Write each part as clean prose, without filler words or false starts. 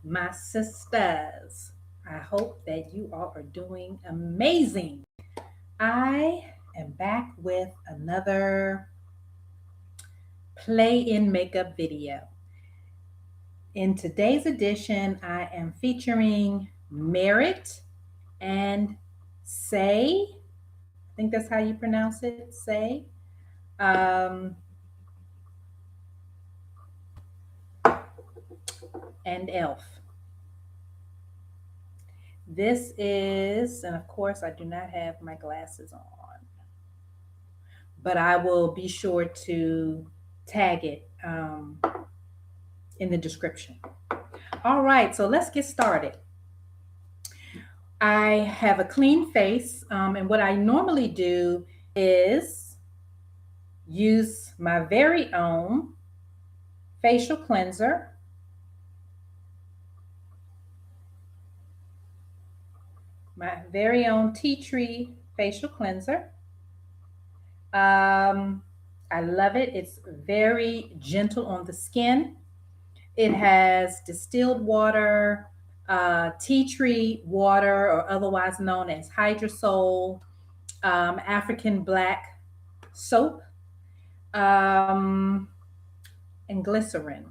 My sisters. I hope that you all are doing amazing. I am back with another play in makeup video. In today's edition, I am featuring Merit and Saie. I think that's how you pronounce it, Saie. Um, and E.L.F. This is, and of course, I do not have my glasses on, but I will be sure to tag it in the description. All right, so let's get started. I have a clean face, and what I normally do is use my very own facial cleanser. My very own tea tree facial cleanser. I love it. It's very gentle on the skin. It has distilled water, tea tree water, or otherwise known as hydrosol, African black soap, um, and glycerin.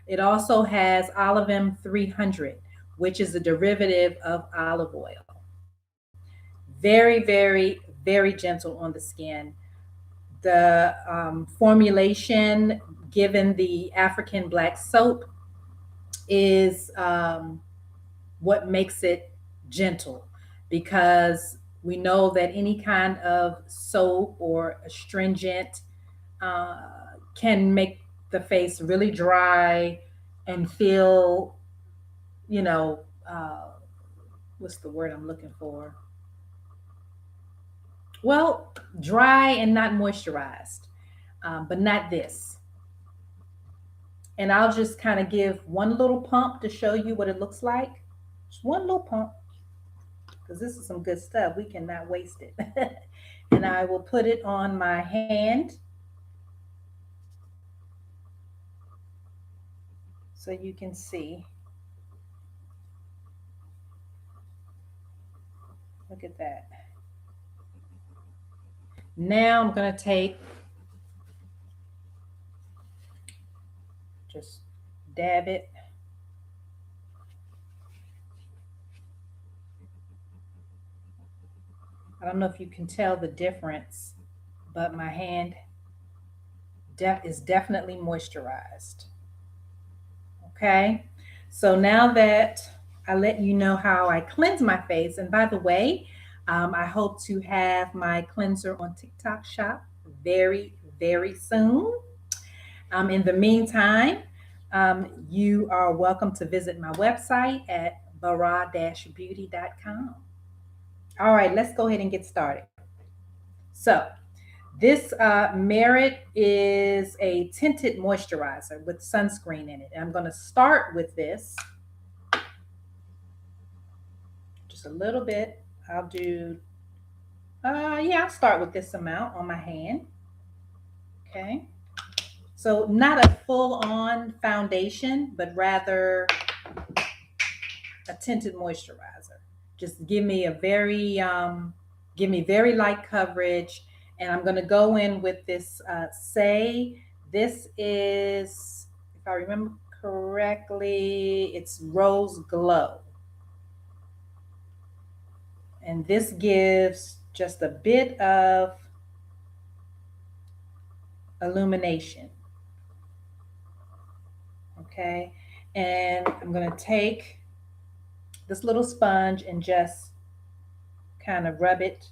It also has Olivem 300, which is a derivative of olive oil. Very, very, very gentle on the skin. The formulation, given the African black soap, is what makes it gentle, because we know that any kind of soap or astringent uh, can make the face really dry and feel, you know, uh, what's the word I'm looking for? Well, dry and not moisturized, but not this. And I'll just kind of give one little pump to show you what it looks like. Just one little pump, because this is some good stuff. We cannot waste it. And I will put it on my hand so you can see. Look at that. Now I'm going to take, just dab it. I don't know if you can tell the difference, but my hand is definitely moisturized. Okay, so now that I let you know how I cleanse my face, and by the way, I hope to have my cleanser on TikTok Shop very, very soon. In the meantime, you are welcome to visit my website at bara-beauty.com. All right, let's go ahead and get started. So, this Merit is a tinted moisturizer with sunscreen in it. And I'm going to start with this, just a little bit. I'll do, I'll start with this amount on my hand. Okay. So not a full-on foundation, but rather a tinted moisturizer. Just give me very light coverage. And I'm going to go in with this Saie. This is, if I remember correctly, it's Rose Glow. And this gives just a bit of illumination. Okay. And I'm going to take this little sponge and just kind of rub it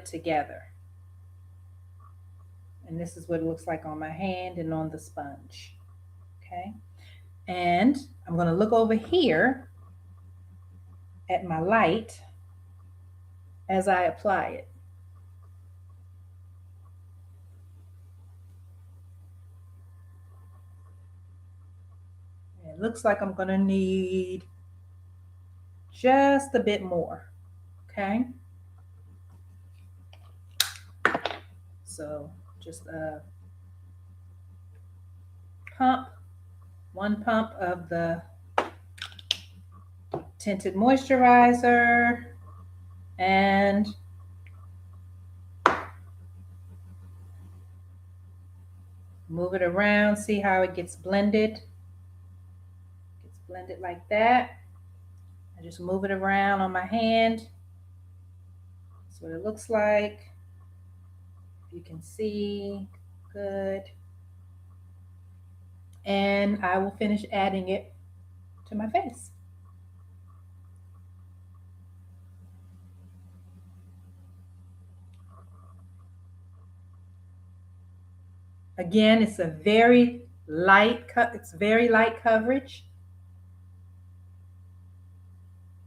together. And this is what it looks like on my hand and on the sponge. Okay. And I'm going to look over here at my light as I apply it. It looks like I'm going to need just a bit more. Okay. So just a pump 1 pump of the tinted moisturizer, and move it around. See how it gets blended? Gets blended like that. I just move it around on my hand. That's what it looks like. If you can see, good. And I will finish adding it to my face. Again, it's a very it's very light coverage.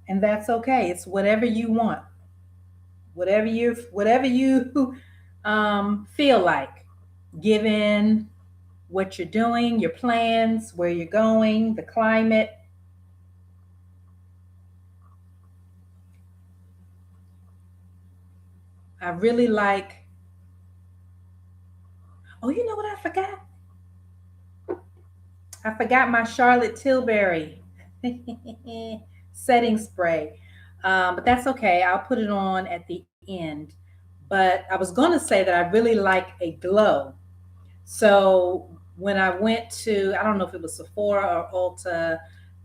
And that's okay. It's whatever you want. Whatever you feel like, given what you're doing, your plans, where you're going, the climate. I really like, oh, you know what I forgot? I forgot my Charlotte Tilbury setting spray. But that's okay. I'll put it on at the end. But I was going to say that I really like a glow. So when I went to, I don't know if it was Sephora or Ulta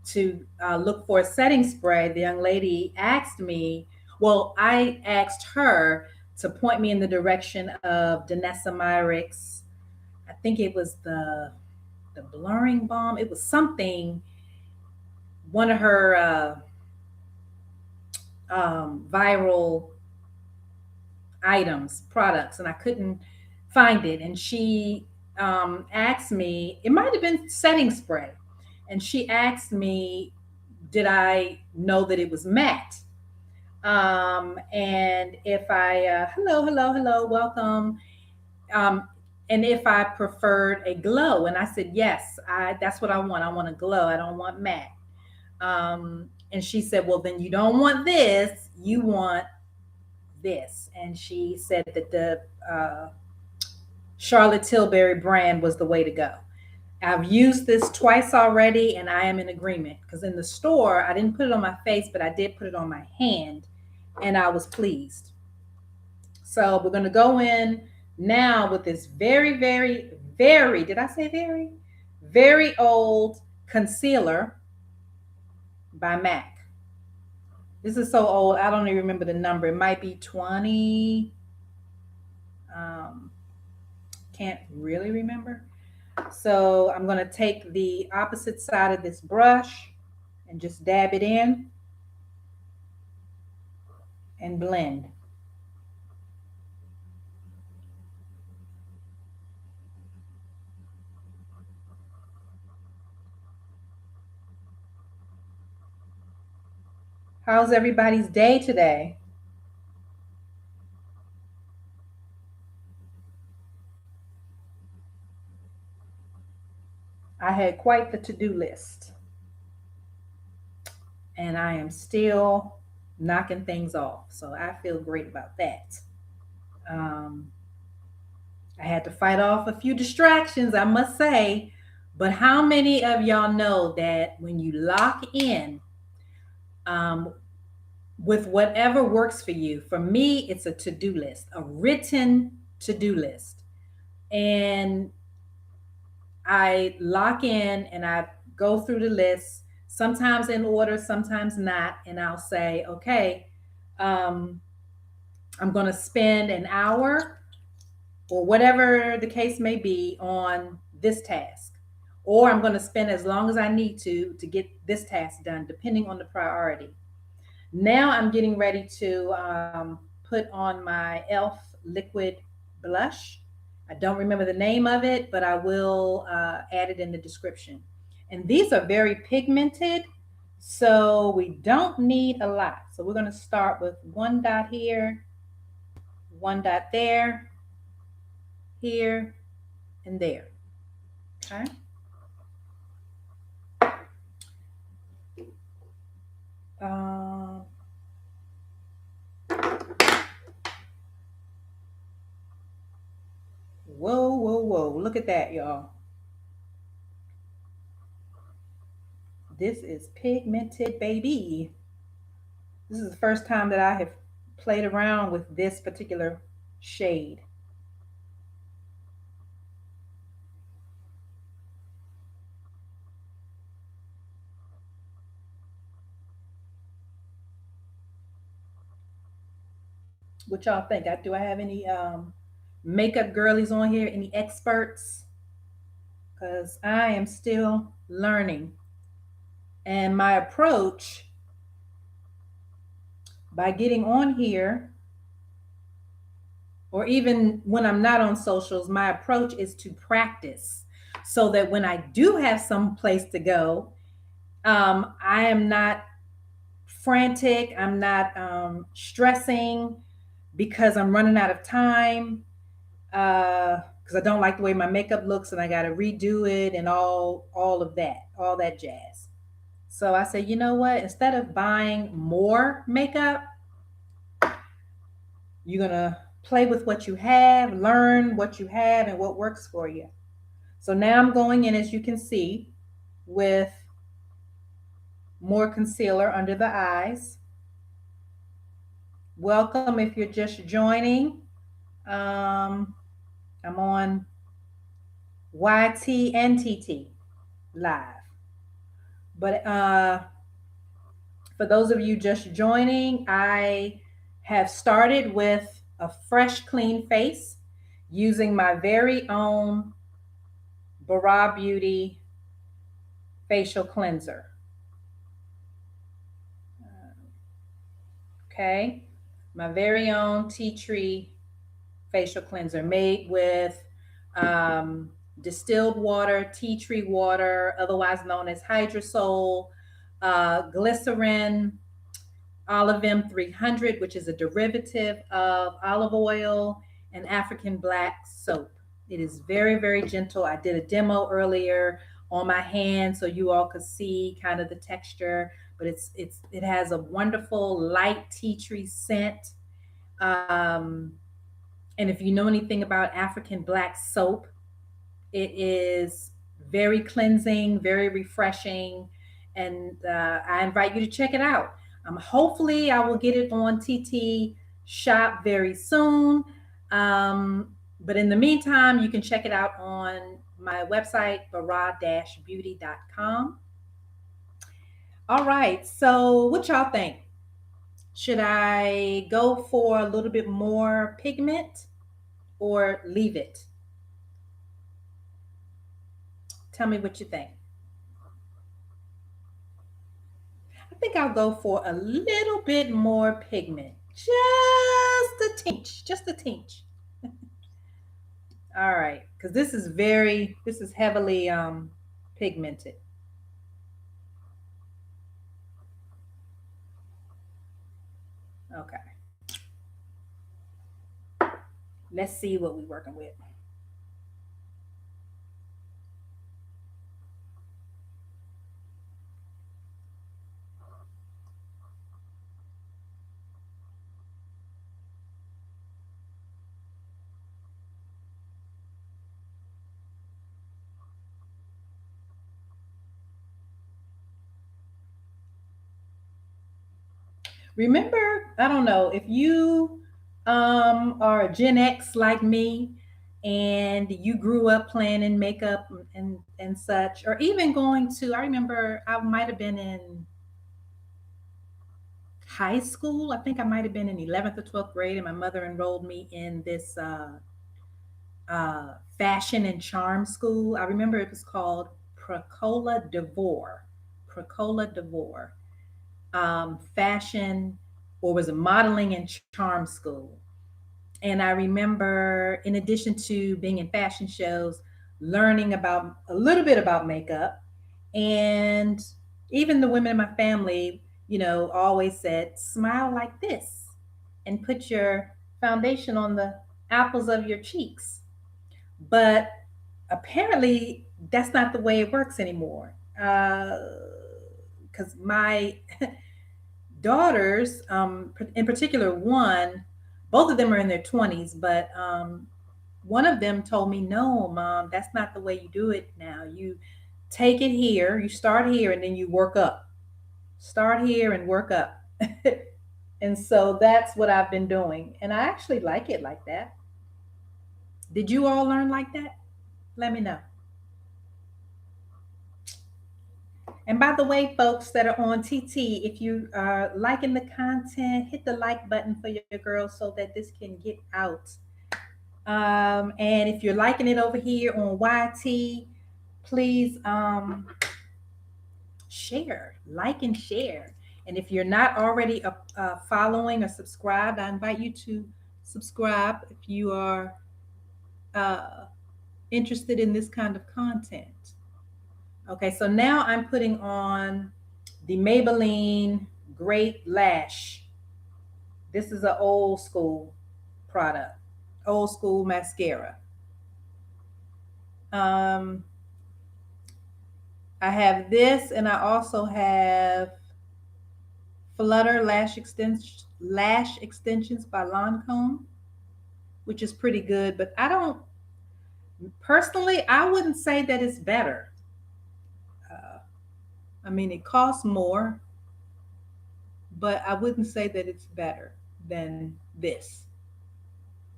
to look for a setting spray, the young lady asked me, well, I asked her to point me in the direction of Danessa Myricks. I think it was the blurring balm. It was something, one of her viral items, products, and I couldn't find it. And she asked me, it might have been setting spray. And she asked me, did I know that it was matte? And if hello, welcome. Um, and if I preferred a glow. And I said, yes, that's what I want. I want a glow. I don't want matte. And she said, well, then you don't want this. You want this. And she said that the Charlotte Tilbury brand was the way to go. I've used this twice already and I am in agreement because in the store, I didn't put it on my face, but I did put it on my hand and I was pleased. So we're going to go in now with this very, very, very, did I say very? Very old concealer by MAC. This is so old, I don't even remember the number. It might be 20. Can't really remember. So I'm going to take the opposite side of this brush and just dab it in and blend. How's everybody's day today? I had quite the to-do list and I am still knocking things off. So I feel great about that. Um, I had to fight off a few distractions, I must say. But how many of y'all know that when you lock in um, with whatever works for you, for me, it's a to-do list, a written to-do list. And I lock in and I go through the list, sometimes in order, sometimes not. And I'll say, okay, um, I'm going to spend an hour or whatever the case may be on this task. Or I'm going to spend as long as I need to get this task done, depending on the priority. Now I'm getting ready to put on my E.L.F liquid blush. I don't remember the name of it, but I will add it in the description. And these are very pigmented, so we don't need a lot. So we're going to start with one dot here, one dot there, here, and there. Okay. Uh, whoa, whoa, whoa. Look at that, y'all. This is pigmented, baby. This is the first time that I have played around with this particular shade. What y'all think? Do I have any makeup girlies on here? Any experts? Because I am still learning. And my approach by getting on here, or even when I'm not on socials, my approach is to practice so that when I do have some place to go, I am not frantic. I'm not stressing because I'm running out of time. Because I don't like the way my makeup looks and I got to redo it and all of that, all that jazz. So I said, you know what? Instead of buying more makeup, you're gonna play with what you have, learn what you have and what works for you. So now I'm going in, as you can see, with more concealer under the eyes. Welcome if you're just joining. Um, I'm on YT and TT live. But for those of you just joining, I have started with a fresh, clean face using my very own Bara Beauty facial cleanser. Okay, my very own tea tree facial cleanser made with um, distilled water, tea tree water, otherwise known as hydrosol, glycerin, Olive M 300, which is a derivative of olive oil, and African black soap. It is very, very gentle. I did a demo earlier on my hand so you all could see kind of the texture, but it has a wonderful light tea tree scent. Um, and if you know anything about African black soap, it is very cleansing, very refreshing, and I invite you to check it out. Hopefully, I will get it on TT Shop very soon. But in the meantime, you can check it out on my website, bara-beauty.com. All right, so what y'all think? Should I go for a little bit more pigment or leave it? Tell me what you think. I think I'll go for a little bit more pigment. Just a tinge, just a tinge. All right, because this is heavily pigmented. Okay, let's see what we're working with. Remember, I don't know if you are a Gen X like me and you grew up playing in makeup and such, or even going to, I remember I might have been in high school. I think I might have been in 11th or 12th grade, and my mother enrolled me in this fashion and charm school. I remember it was called Precola Devore. Precola Devore. Fashion, or was a modeling and charm school. And I remember, in addition to being in fashion shows, learning about a little bit about makeup. And even the women in my family, always said, smile like this and put your foundation on the apples of your cheeks. But apparently, that's not the way it works anymore. Because my daughters, in particular, both of them are in their 20s, but one of them told me, no, mom, that's not the way you do it now. You take it here. You start here and then you work up. Start here and work up. And so that's what I've been doing. And I actually like it like that. Did you all learn like that? Let me know. And by the way, folks that are on TT, if you are liking the content, hit the like button for your girls so that this can get out. And if you're liking it over here on YT, please share, like, and share. And if you're not already following or subscribed, I invite you to subscribe if you are uh, interested in this kind of content. Okay, so now I'm putting on the Maybelline Great Lash. This is an old school product, old school mascara. Um, I have this, and I also have Flutter lash extensions by Lancome, which is pretty good. But I don't personally. I wouldn't say that it's better. Uh, I mean, it costs more, but I wouldn't say that it's better than this.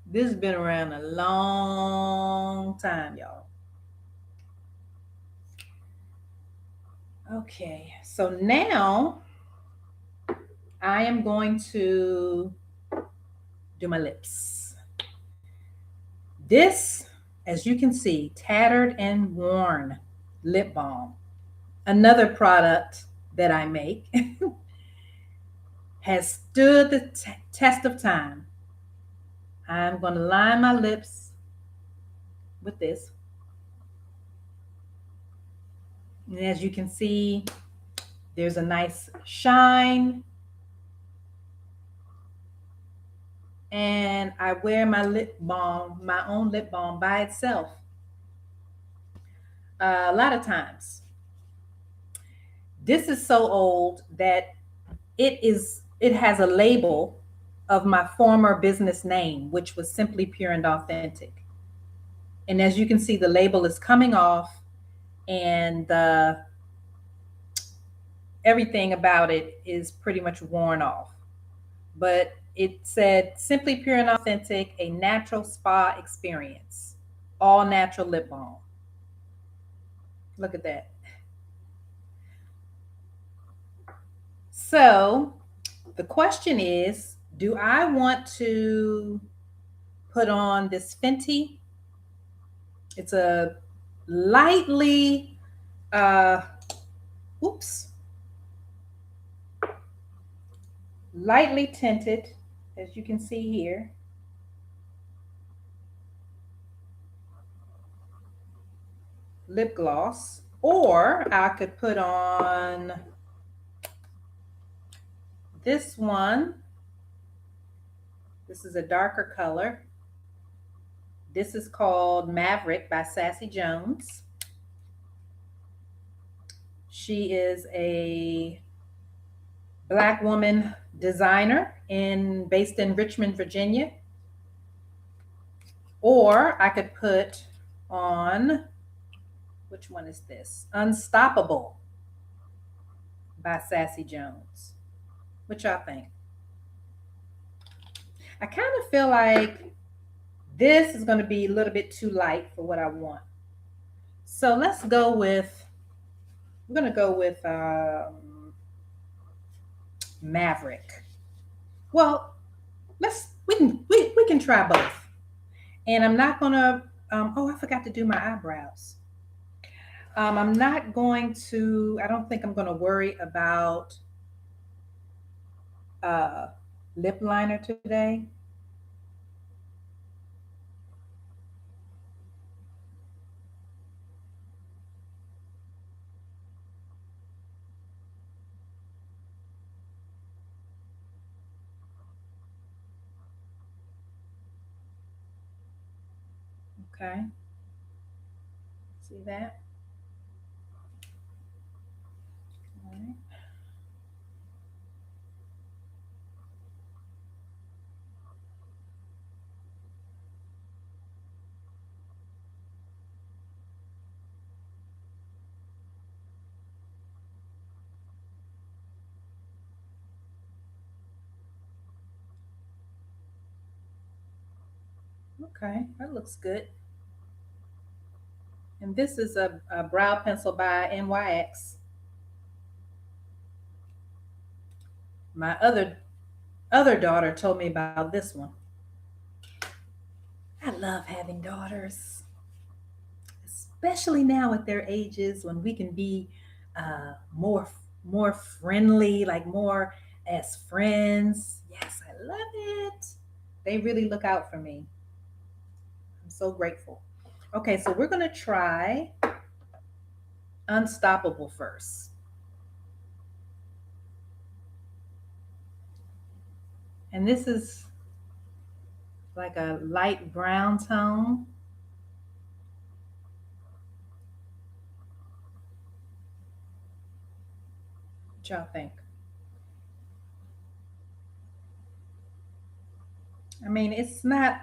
This has been around a long time, y'all. Okay, so now I am going to do my lips. This, as you can see, tattered and worn lip balm. Another product that I make has stood the test of time. I'm going to line my lips with this. And as you can see, there's a nice shine. And I wear my lip balm, my own lip balm by itself a lot of times. This is so old that it has a label of my former business name, which was Simply Pure and Authentic. And as you can see, the label is coming off, and everything about it is pretty much worn off. But it said Simply Pure and Authentic, a natural spa experience, all natural lip balm. Look at that. So the question is, do I want to put on this Fenty? It's a lightly, uh, oops, lightly tinted, as you can see here. Lip gloss. Or I could put on this one. This is a darker color. This is called Maverick by Sassy Jones. She is a Black woman designer based in Richmond, Virginia. Or I could put on, which one is this? Unstoppable by Sassy Jones. What y'all think? I kind of feel like this is going to be a little bit too light for what I want. So we're going to go with Maverick. Well, we can try both. And I'm not going to, oh, I forgot to do my eyebrows. I'm not going to, I don't think I'm going to worry about uh, lip liner today. Okay. See that? All right. Okay, that looks good. And this is a brow pencil by NYX. My other daughter told me about this one. I love having daughters, especially now at their ages when we can be more friendly, like more as friends. Yes, I love it. They really look out for me. I'm so grateful. Okay, so we're gonna try Unstoppable first. And this is like a light brown tone. What y'all think? I mean, it's not,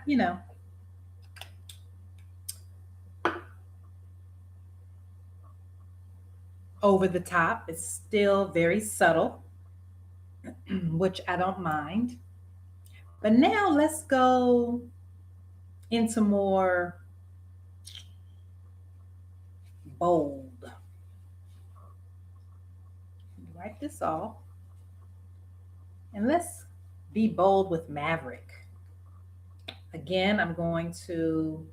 over the top. It's still very subtle, which I don't mind. But now let's go into more bold. Wipe this off. And let's be bold with Maverick. Again, I'm going to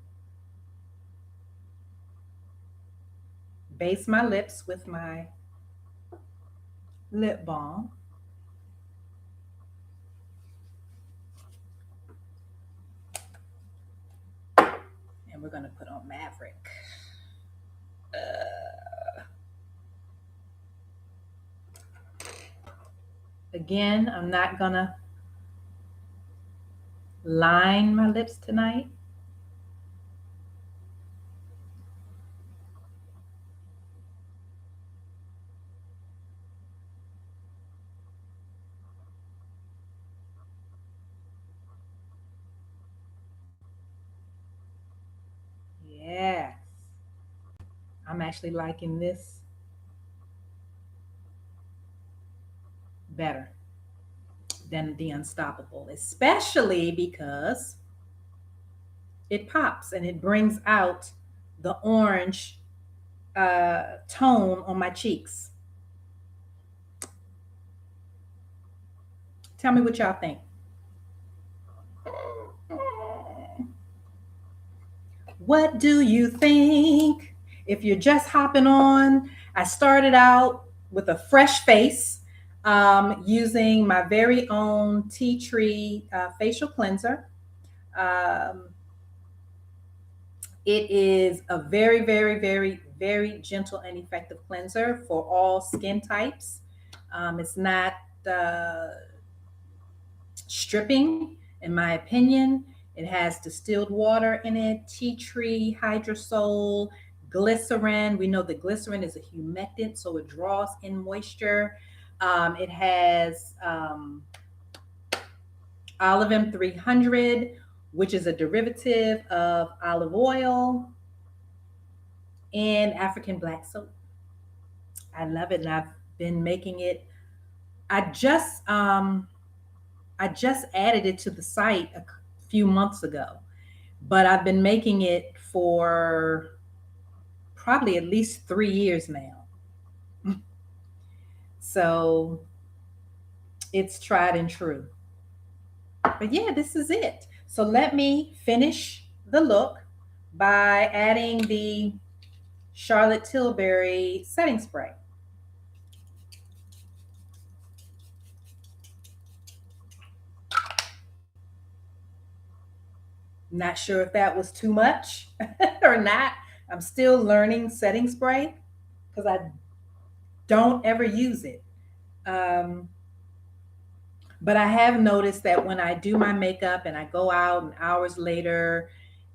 base my lips with my lip balm. And we're going to put on Maverick. Again, I'm not going to line my lips tonight. Yes. I'm actually liking this better than the Unstoppable, especially because it pops and it brings out the orange tone on my cheeks. Tell me what y'all think. What do you think? If you're just hopping on, I started out with a fresh face using my very own tea tree facial cleanser. Um, it is a very, very, very, very gentle and effective cleanser for all skin types. It's not uh, stripping, in my opinion. It has distilled water in it, tea tree, hydrosol, glycerin. We know that glycerin is a humectant, so it draws in moisture. It has olive M300, which is a derivative of olive oil, and African black soap. I love it, and I've been making it. I just I just added it to the site a few months ago, but I've been making it for probably at least 3 years now. So it's tried and true. But yeah, this is it. So let me finish the look by adding the Charlotte Tilbury setting spray. Not sure if that was too much or not. I'm still learning setting spray because I don't ever use it. Um, but I have noticed that when I do my makeup and I go out and hours later,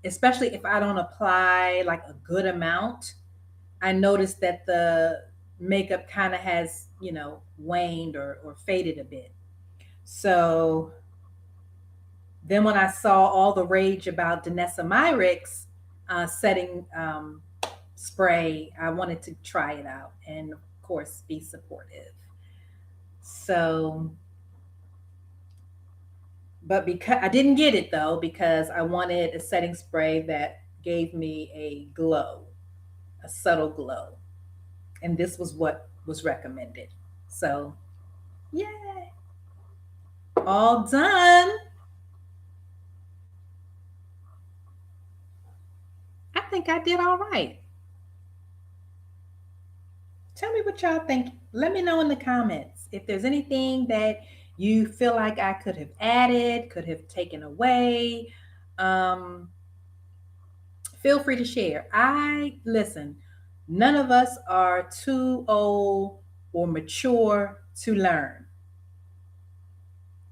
especially if I don't apply like a good amount, I notice that the makeup kind of has, waned or faded a bit. So then when I saw all the rage about Danessa Myricks setting spray, I wanted to try it out and, of course, be supportive. So But because I didn't get it though, because I wanted a setting spray that gave me a glow, a subtle glow. And this was what was recommended. So, yay. All done. I think I did all right. Tell me what y'all think. Let me know in the comments if there's anything that you feel like I could have added, could have taken away. Um, Feel free to share. I listen, none of us are too old or mature to learn.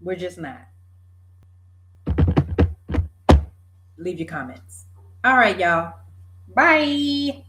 We're just not. Leave your comments. All right, y'all. Bye.